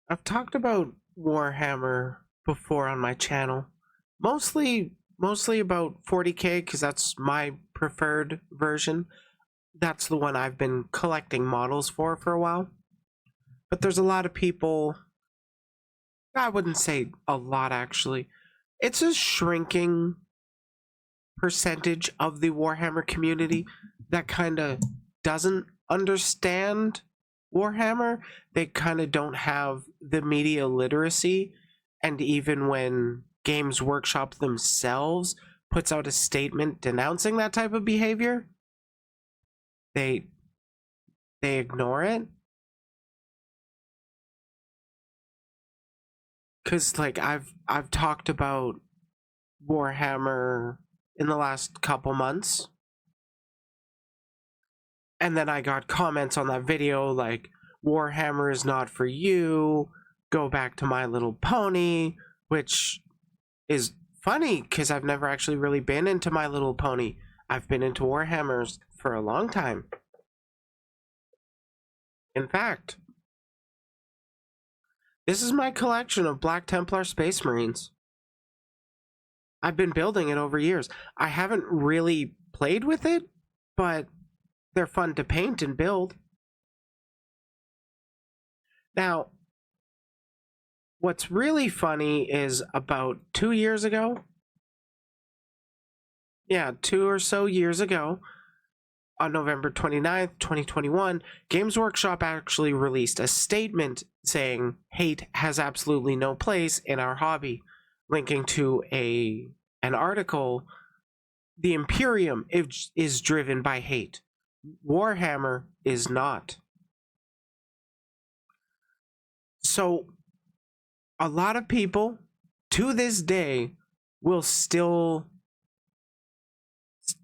I've talked about Warhammer before on my channel. Mostly about 40k because that's my preferred version. That's the one I've been collecting models for a while. But there's a lot of people, I wouldn't say a lot actually. It's a shrinking percentage of the Warhammer community that kind of doesn't understand Warhammer. They kind of don't have the media literacy, and even when Games Workshop themselves puts out a statement denouncing that type of behavior, they ignore it. Cause like I've talked about Warhammer in the last couple months, and then I got comments on that video like, Warhammer is not for you, go back to My Little Pony, which is funny because I've never actually really been into My Little Pony. I've been into Warhammers for a long time. In fact, this is my collection of Black Templar Space Marines. I've been building it over years. I haven't really played with it, but they're fun to paint and build. Now, what's really funny is about 2 years ago, 2 or so years ago, on November 29th, 2021, Games Workshop actually released a statement saying hate has absolutely no place in our hobby, linking to an article. The Imperium is driven by hate. Warhammer is not. So a lot of people to this day will still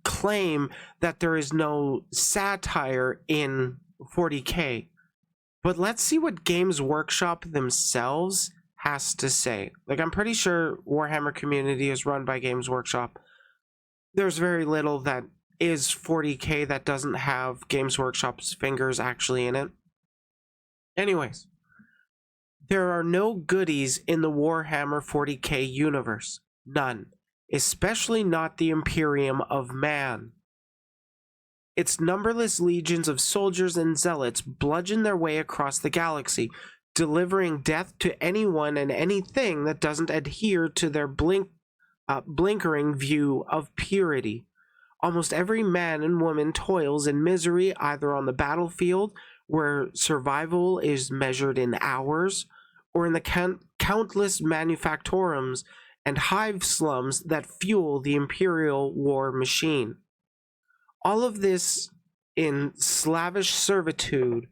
claim that there is no satire in 40k. But let's see what Games Workshop themselves has to say. Like, I'm pretty sure Warhammer community is run by Games Workshop. There's very little that is 40k that doesn't have Games Workshop's fingers actually in it. Anyways, there are no goodies in the Warhammer 40k universe. None. Especially not the Imperium of Man. Its numberless legions of soldiers and zealots bludgeon their way across the galaxy, delivering death to anyone and anything that doesn't adhere to their blinkering view of purity. Almost every man and woman toils in misery either on the battlefield, where survival is measured in hours, or in the countless manufactorums and hive slums that fuel the imperial war machine. All of this in slavish servitude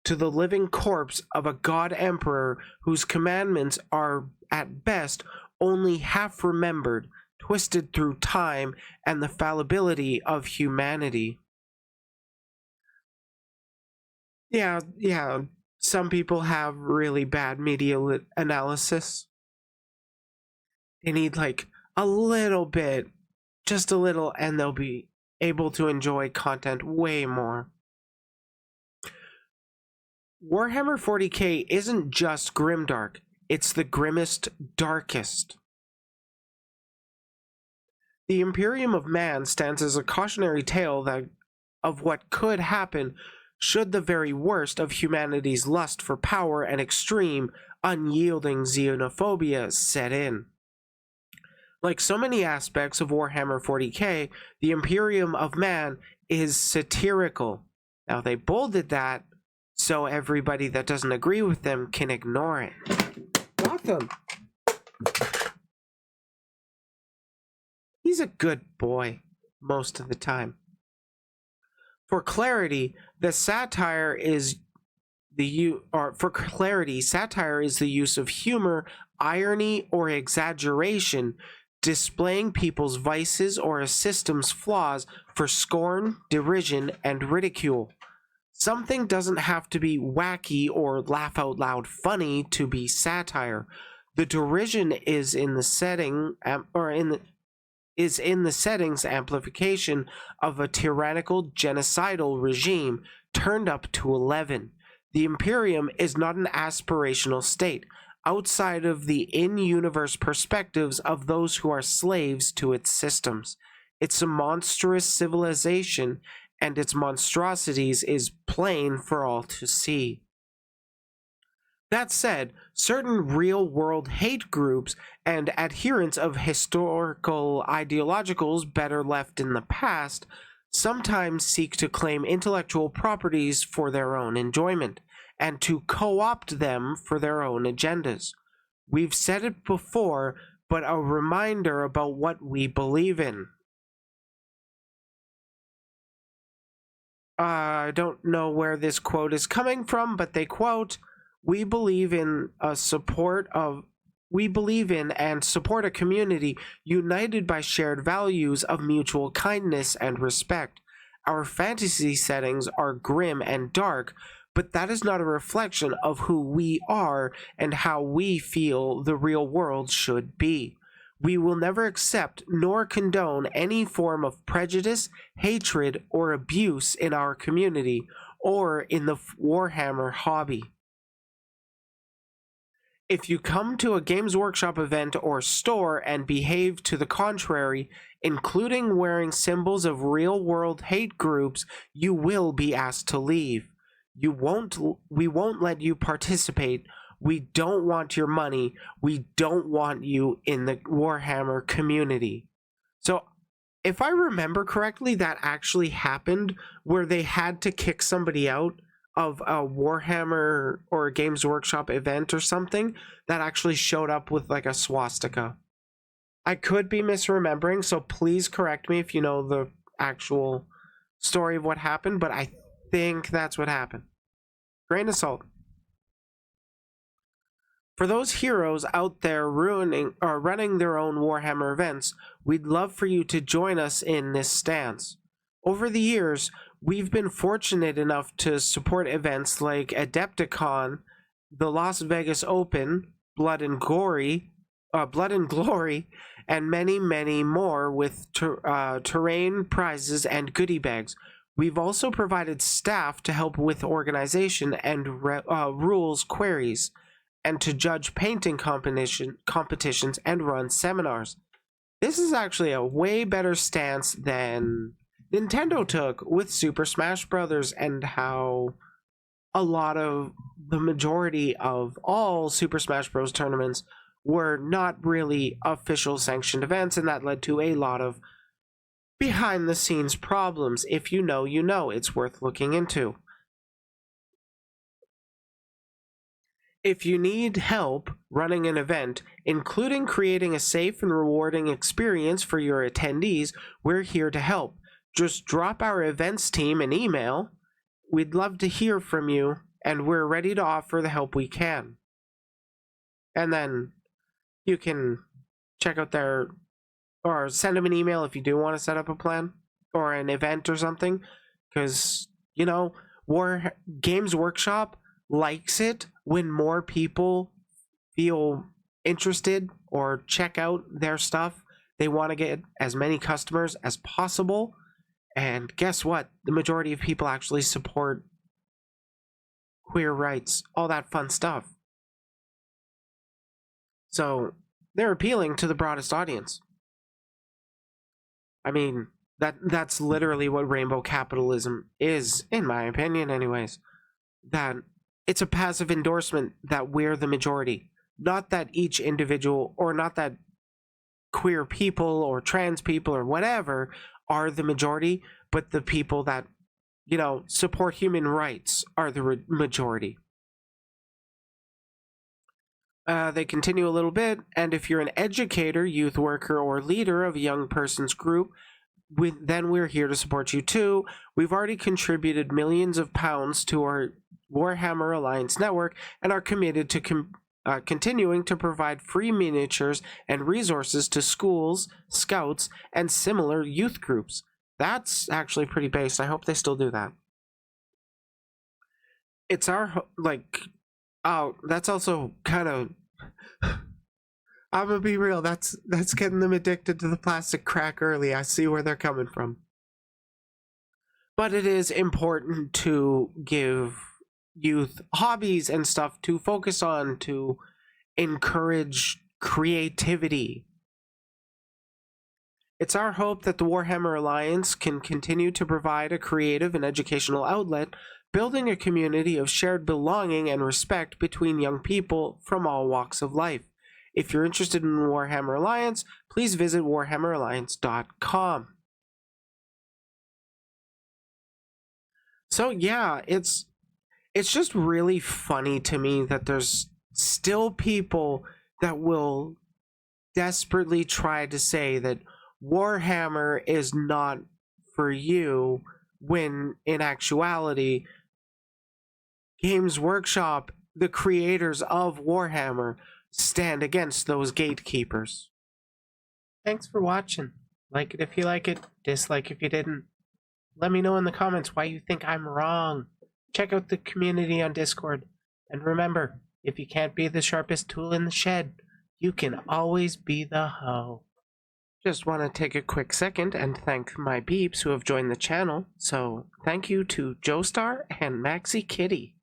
to the living corpse of a god emperor whose commandments are at best only half remembered, twisted through time and the fallibility of humanity. Yeah, some people have really bad media analysis. They need like a little bit, just a little, and they'll be able to enjoy content way more. Warhammer 40k isn't just grimdark, it's the grimmest, darkest. The Imperium of Man stands as a cautionary tale of what could happen should the very worst of humanity's lust for power and extreme, unyielding xenophobia set in. Like so many aspects of Warhammer 40k, the Imperium of Man is satirical. Now, they bolded that so everybody that doesn't agree with them can ignore it. Gotham! He's a good boy most of the time. For clarity, satire is the use of humor, irony, or exaggeration, displaying people's vices or a system's flaws for scorn, derision, and ridicule. Something doesn't have to be wacky or laugh out loud funny to be satire. The derision is in the setting in the settings amplification of a tyrannical genocidal regime turned up to 11. The Imperium is not an aspirational state, outside of the in-universe perspectives of those who are slaves to its systems. It's a monstrous civilization, and its monstrosities is plain for all to see. That said, certain real-world hate groups and adherents of historical ideologicals better left in the past sometimes seek to claim intellectual properties for their own enjoyment, and to co-opt them for their own agendas. We've said it before, but a reminder about what we believe in. I don't know where this quote is coming from, but they quote, we believe in and support a community united by shared values of mutual kindness and respect. Our fantasy settings are grim and dark, but that is not a reflection of who we are and how we feel the real world should be. We will never accept nor condone any form of prejudice, hatred, or abuse in our community or in the Warhammer hobby. If you come to a Games Workshop event or store and behave to the contrary, including wearing symbols of real-world hate groups, you will be asked to leave. We won't let you participate. We don't want your money. We don't want you in the Warhammer community. So, if I remember correctly, that actually happened where they had to kick somebody out of a Warhammer or a Games Workshop event or something that actually showed up with like a swastika. I could be misremembering, so please correct me if you know the actual story of what happened, but I think that's what happened. Grain of salt. For those heroes out there running their own Warhammer events, we'd love for you to join us in this stance. Over the years, we've been fortunate enough to support events like Adepticon, the Las Vegas Open, Blood and Glory, and many, many more with terrain, prizes, and goodie bags. We've also provided staff to help with organization and rules queries, and to judge painting competitions and run seminars. This is actually a way better stance than Nintendo took with Super Smash Bros. And how a lot of the majority of all Super Smash Bros. Tournaments were not really official sanctioned events, and that led to a lot of behind the scenes problems. If you know, you know. It's worth looking into. If you need help running an event, including creating a safe and rewarding experience for your attendees, we're here to help. Just drop our events team an email. We'd love to hear from you, and we're ready to offer the help we can. And then you can check out their, or send them an email if you do want to set up a plan or an event or something, because, you know, Games Workshop likes it when more people feel interested or check out their stuff. They want to get as many customers as possible, and guess what? The majority of people actually support queer rights, all that fun stuff. So they're appealing to the broadest audience. I mean, that's literally what rainbow capitalism is, in my opinion anyways. That it's a passive endorsement that we're the majority. Not that each individual, or not that queer people or trans people or whatever are the majority, but the people that, you know, support human rights are the majority. They continue a little bit, and if you're an educator, youth worker, or leader of a young person's group, then we're here to support you too. We've already contributed millions of pounds to our Warhammer Alliance network and are committed to continuing to provide free miniatures and resources to schools, scouts, and similar youth groups. That's actually pretty based. I hope they still do that. It's our, like, oh, that's also kind of, I'm gonna be real, that's getting them addicted to the plastic crack early. I see where they're coming from. But it is important to give youth hobbies and stuff to focus on to encourage creativity. It's our hope that the Warhammer Alliance can continue to provide a creative and educational outlet, building a community of shared belonging and respect between young people from all walks of life. If you're interested in Warhammer Alliance, please visit warhammeralliance.com. So yeah, it's just really funny to me that there's still people that will desperately try to say that Warhammer is not for you, when in actuality, Games Workshop, the creators of Warhammer, stand against those gatekeepers. Thanks for watching. Like it if you like it, dislike if you didn't. Let me know in the comments why you think I'm wrong. Check out the community on Discord. And remember, if you can't be the sharpest tool in the shed, you can always be the hoe. Just want to take a quick second and thank my peeps who have joined the channel. So thank you to Joestar and Maxi Kitty.